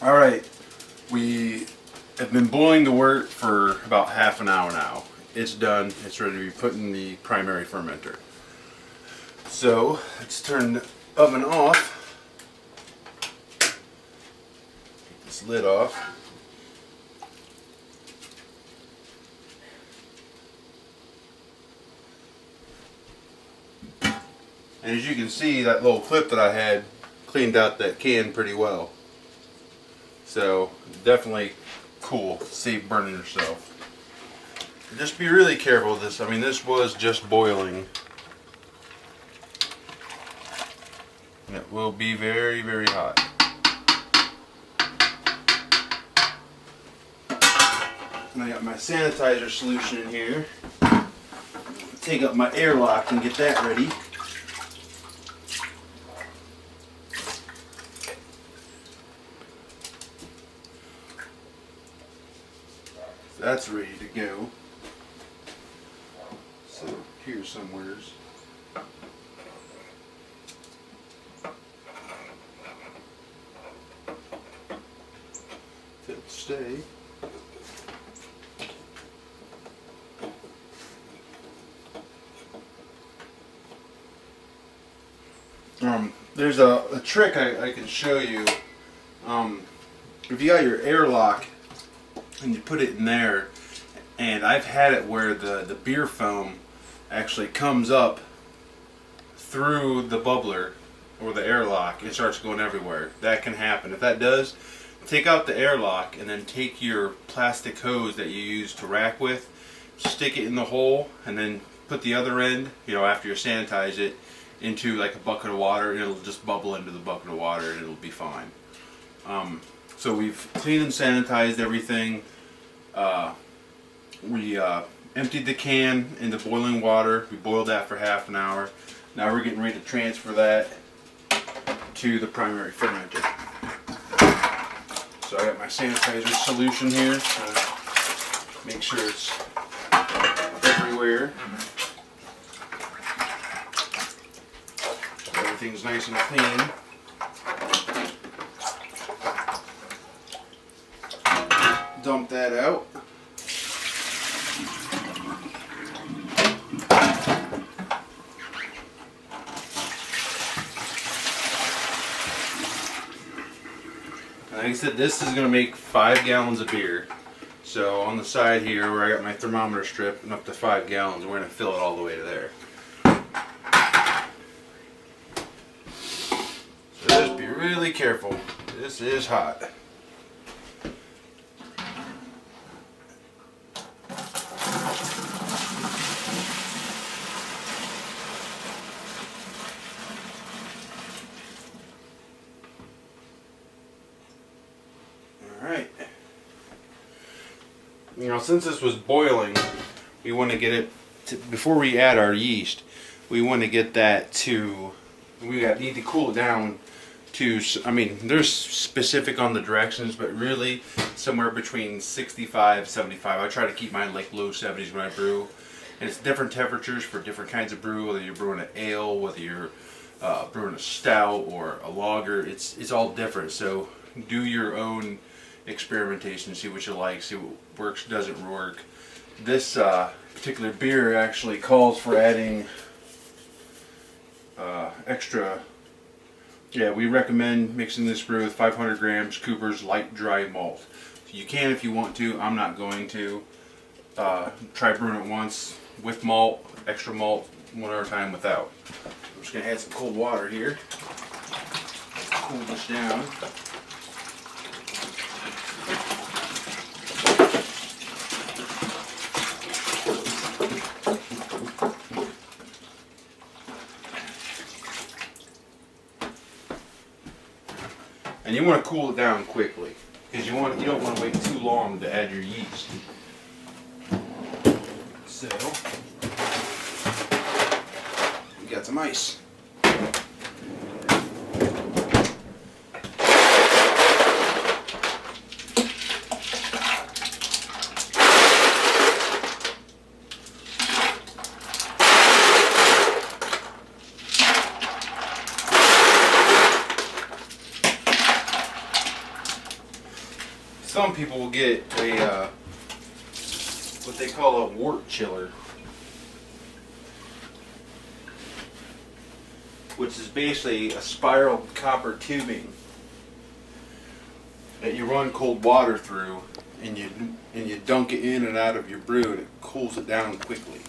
Alright, we have been boiling the wort for about half an hour now. It's done. It's ready to be put in the primary fermenter. So, let's turn the oven off. Take this lid off. And as you can see, that little clip that I had cleaned out that can pretty well. So definitely cool. Save burning yourself. Just be really careful with this. I mean, this was just boiling. And it will be very, very hot. And I got my sanitizer solution in here. Take up my airlock and get that ready. That's ready to go. So here's somewheres. If it'll stay. There's a trick I can show you. If you got your airlock and you put it in there, and I've had it where the beer foam actually comes up through the bubbler or the airlock and starts going everywhere. That can happen. If that does, take out the airlock and then take your plastic hose that you use to rack with, stick it in the hole, and then put the other end, after you sanitize it, into like a bucket of water, and it'll just bubble into the bucket of water and it'll be fine. So we've cleaned and sanitized everything. We emptied the can into boiling water. We boiled that for half an hour. Now we're getting ready to transfer that to the primary fermenter. So I got my sanitizer solution here, so make sure it's everywhere. Everything's nice and clean. Dump that out. Like I said, this is going to make 5 gallons of beer. So on the side here where I got my thermometer strip and up to 5 gallons, we're going to fill it all the way to there. So just be really careful. This is hot. Alright. Since this was boiling, we want to get it to, before we add our yeast, we want to get that to, need to cool it down to, there's specific on the directions, but really somewhere between 65, 75. I try to keep mine like low 70s when I brew. And it's different temperatures for different kinds of brew, whether you're brewing an ale, whether you're brewing a stout or a lager, it's all different. So do your own experimentation, see what you like, see what works, doesn't work. This particular beer actually calls for adding extra. Yeah, we recommend mixing this brew with 500 grams Cooper's light dry malt. You can if you want to. I'm not going to. Try brewing it once with malt, extra malt, one other time without. I'm just going to add some cold water here. Cool this down. And you want to cool it down quickly, because you don't want to wait too long to add your yeast. So we got some ice. some people will get a what they call a wort chiller, which is basically a spiral copper tubing that you run cold water through, and you dunk it in and out of your brew, and it cools it down quickly.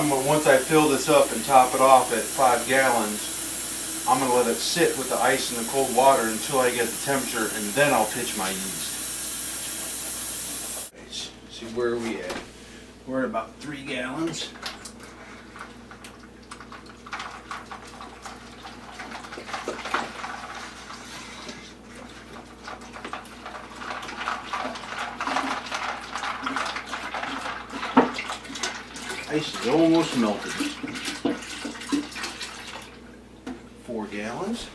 But once I fill this up and top it off at 5 gallons, I'm going to let it sit with the ice and the cold water until I get the temperature, and then I'll pitch my yeast. Let's see, where are we at? We're at about 3 gallons. Ice is almost melted. 4 gallons.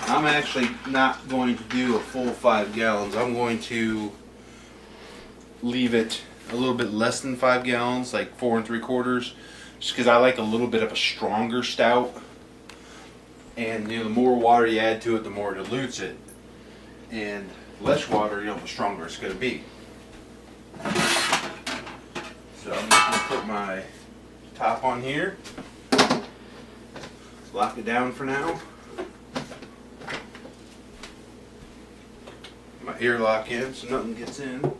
I'm actually not going to do a full 5 gallons. I'm going to leave it a little bit less than 5 gallons, like 4 3/4, just because I like a little bit of a stronger stout. And the more water you add to it, the more it dilutes it, and less water, the stronger it's going to be. So I'm just going to put my top on here, lock it down for now. My airlock in so nothing gets in.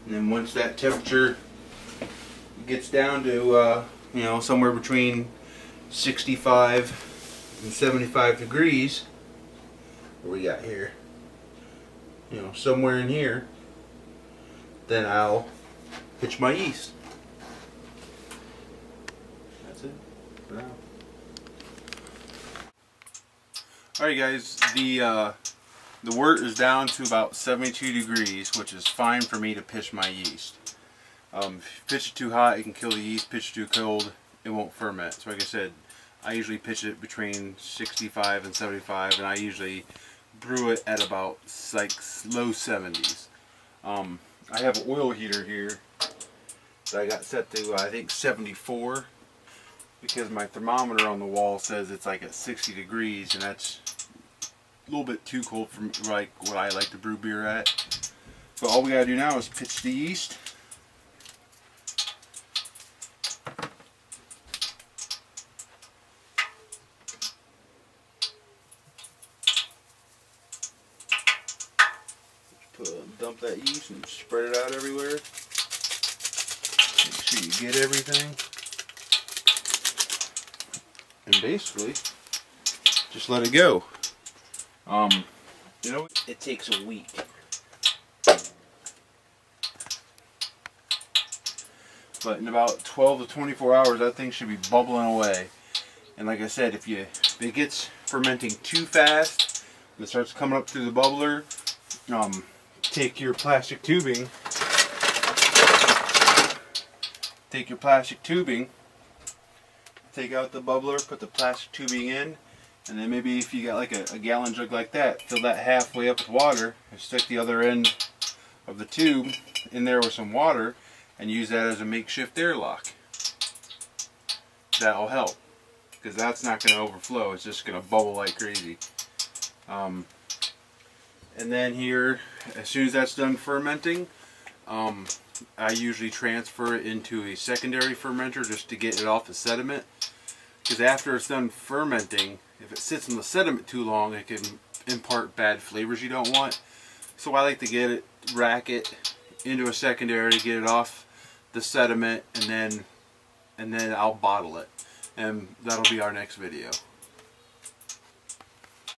And then once that temperature gets down to somewhere between 65 and 75 degrees, what we got here, somewhere in here, then I'll pitch my yeast. That's it for now. Alright guys, the wort is down to about 72 degrees, which is fine for me to pitch my yeast. If you pitch it too hot, it can kill the yeast. Pitch it too cold, it won't ferment. So like I said, I usually pitch it between 65 and 75, and I usually brew it at about like low 70s. I have an oil heater here that I got set to I think 74, because my thermometer on the wall says it's like at 60 degrees, and that's a little bit too cold for like what I like to brew beer at. But all we gotta do now is pitch the yeast. Dump that yeast and spread it out everywhere. Make sure you get everything. And basically, just let it go. It takes a week. But in about 12 to 24 hours, that thing should be bubbling away. And like I said, if it gets fermenting too fast, and it starts coming up through the bubbler, take your plastic tubing, take out the bubbler, put the plastic tubing in, and then maybe if you got like a gallon jug like that, fill that halfway up with water, and stick the other end of the tube in there with some water, and use that as a makeshift airlock. That'll help, because that's not going to overflow, it's just going to bubble like crazy. And then here, as soon as that's done fermenting, I usually transfer it into a secondary fermenter just to get it off the sediment. Because after it's done fermenting, if it sits in the sediment too long, it can impart bad flavors you don't want. So I like to rack it into a secondary, get it off the sediment, and then I'll bottle it. And that'll be our next video.